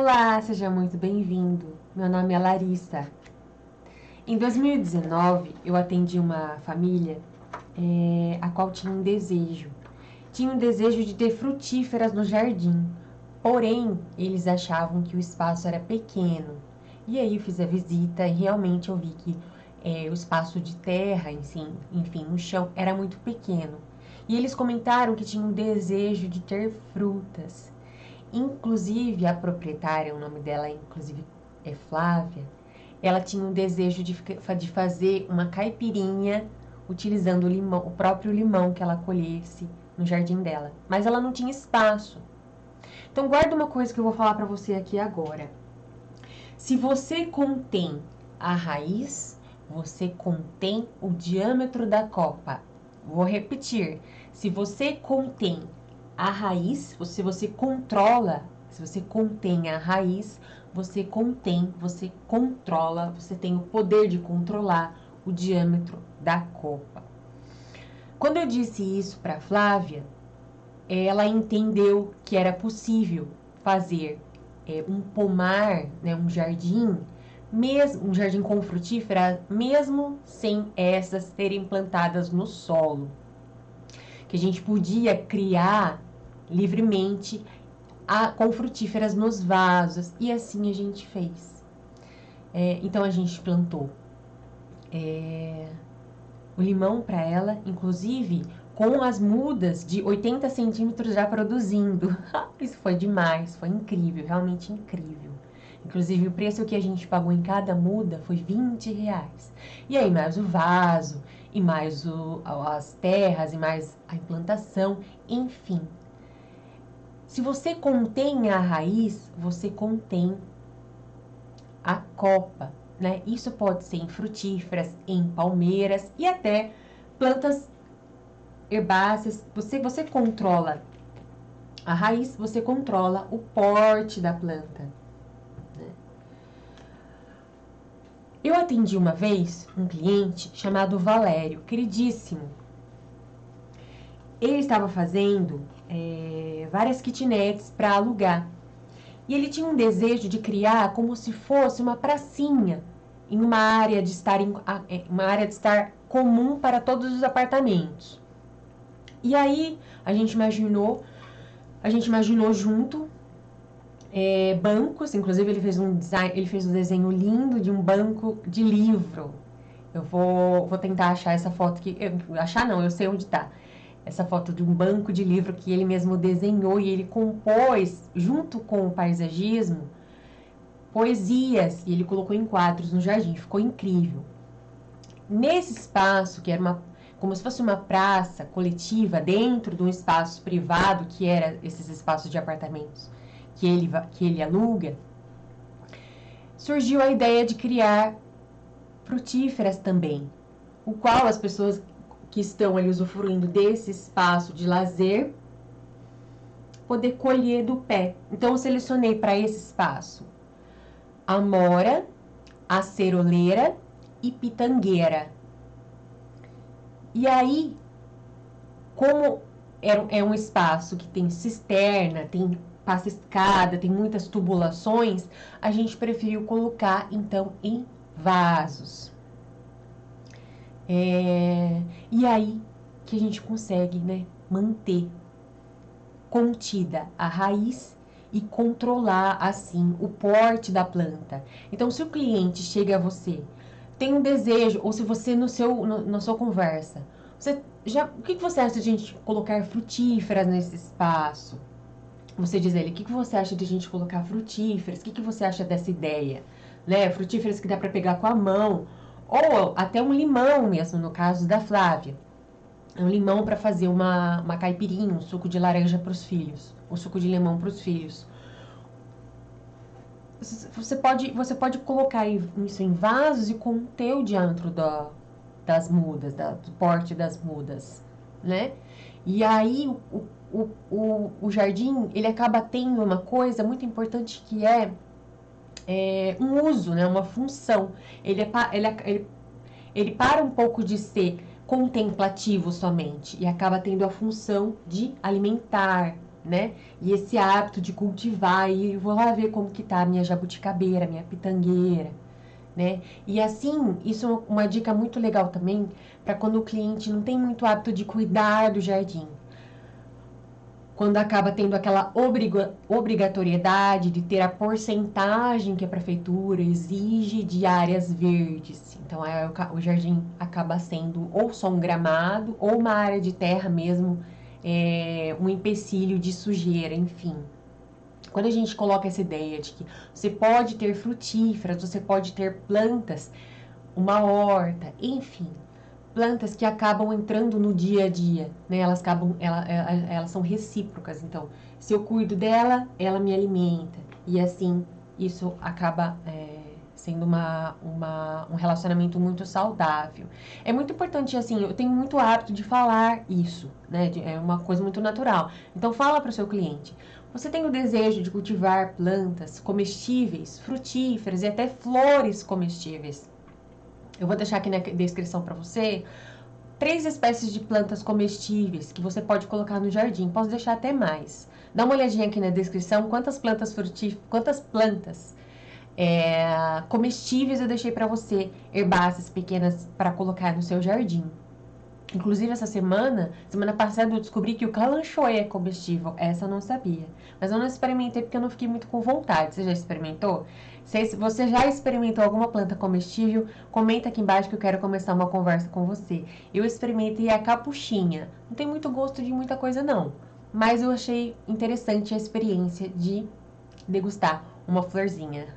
Olá, seja muito bem-vindo. Meu nome é Larissa. Em 2019, eu atendi uma família a qual tinha um desejo. Tinha um desejo de ter frutíferas no jardim. Porém, eles achavam que o espaço era pequeno. E aí eu fiz a visita e realmente eu vi que o espaço de terra, enfim, no chão, era muito pequeno. E eles comentaram que tinham um desejo de ter frutas. Inclusive, a proprietária, o nome dela inclusive é Flávia, ela tinha um desejo de fazer uma caipirinha utilizando o limão, o próprio limão que ela colhesse no jardim dela. Mas ela não tinha espaço. Então, guarda uma coisa que eu vou falar para você aqui agora. Se você contém a raiz, você contém o diâmetro da copa. Vou repetir. Se você contém a raiz, se você controla, se você contém a raiz, você controla, você tem o poder de controlar o diâmetro da copa. Quando eu disse isso para Flávia, ela entendeu que era possível fazer um pomar, né, um jardim com frutífera, mesmo sem essas serem plantadas no solo. Que a gente podia criar livremente com frutíferas nos vasos, e assim a gente fez. Então a gente plantou o limão para ela, inclusive com as mudas de 80 centímetros já produzindo. Isso foi demais, foi incrível, realmente incrível. Inclusive o preço que a gente pagou em cada muda foi R$20. E aí mais o vaso, e mais as terras, e mais a implantação, enfim. Se você contém a raiz, você contém a copa, né? Isso pode ser em frutíferas, em palmeiras e até plantas herbáceas. Você controla a raiz, você controla o porte da planta, né? Eu atendi uma vez um cliente chamado Valério, queridíssimo. Ele estava fazendo várias kitnets para alugar. E ele tinha um desejo de criar como se fosse uma pracinha em uma área de estar comum para todos os apartamentos. E aí a gente imaginou junto bancos, inclusive ele fez um desenho lindo de um banco de livro. Eu vou tentar achar essa foto aqui. Eu sei onde está. Essa foto de um banco de livro que ele mesmo desenhou e ele compôs, junto com o paisagismo, poesias, e ele colocou em quadros no jardim. Ficou incrível. Nesse espaço, que era como se fosse uma praça coletiva dentro de um espaço privado, que era esses espaços de apartamentos que ele aluga, surgiu a ideia de criar frutíferas também, o qual as pessoas que estão ali usufruindo desse espaço de lazer poder colher do pé. Então eu selecionei para esse espaço amora, aceroleira e pitangueira. E aí, como é um espaço que tem cisterna, passa escada, tem muitas tubulações, a gente preferiu colocar então em vasos. E aí que a gente consegue, né, manter contida a raiz e controlar assim o porte da planta. Então, se o cliente chega a você, tem um desejo, ou se você na sua conversa, o que você acha de a gente colocar frutíferas nesse espaço? Você diz a ele, o que você acha de a gente colocar frutíferas? O que você acha dessa ideia? Né? Frutíferas que dá para pegar com a mão, ou até um limão mesmo, no caso da Flávia. Um limão para fazer uma caipirinha, um suco de laranja para os filhos, um suco de limão para os filhos. Você pode colocar isso em vasos e conter o diâmetro das mudas, do porte das mudas, né? E aí o jardim, ele acaba tendo uma coisa muito importante que é um uso, né? Uma função. Ele para um pouco de ser contemplativo somente e acaba tendo a função de alimentar, né? E esse hábito de cultivar, e eu vou lá ver como que tá a minha jabuticabeira, minha pitangueira, né? E assim, isso é uma dica muito legal também para quando o cliente não tem muito hábito de cuidar do jardim. Quando acaba tendo aquela obrigatoriedade de ter a porcentagem que a prefeitura exige de áreas verdes. Então, o jardim acaba sendo ou só um gramado ou uma área de terra mesmo, um empecilho de sujeira, enfim. Quando a gente coloca essa ideia de que você pode ter frutíferas, você pode ter plantas, uma horta, enfim, plantas que acabam entrando no dia a dia, né? Elas são recíprocas. Então, se eu cuido dela, ela me alimenta. E assim, isso acaba sendo um relacionamento muito saudável. É muito importante, assim, eu tenho muito hábito de falar isso, né? É uma coisa muito natural. Então, fala para o seu cliente. Você tem o desejo de cultivar plantas comestíveis, frutíferas e até flores comestíveis. Eu vou deixar aqui na descrição para você 3 espécies de plantas comestíveis que você pode colocar no jardim. Posso deixar até mais. Dá uma olhadinha aqui na descrição quantas plantas comestíveis eu deixei para você, herbáceas pequenas para colocar no seu jardim. Inclusive, semana passada, eu descobri que o calanchoe é comestível. Essa eu não sabia. Mas eu não experimentei porque eu não fiquei muito com vontade. Você já experimentou? Se você já experimentou alguma planta comestível, comenta aqui embaixo que eu quero começar uma conversa com você. Eu experimentei a capuchinha. Não tem muito gosto de muita coisa, não. Mas eu achei interessante a experiência de degustar uma florzinha.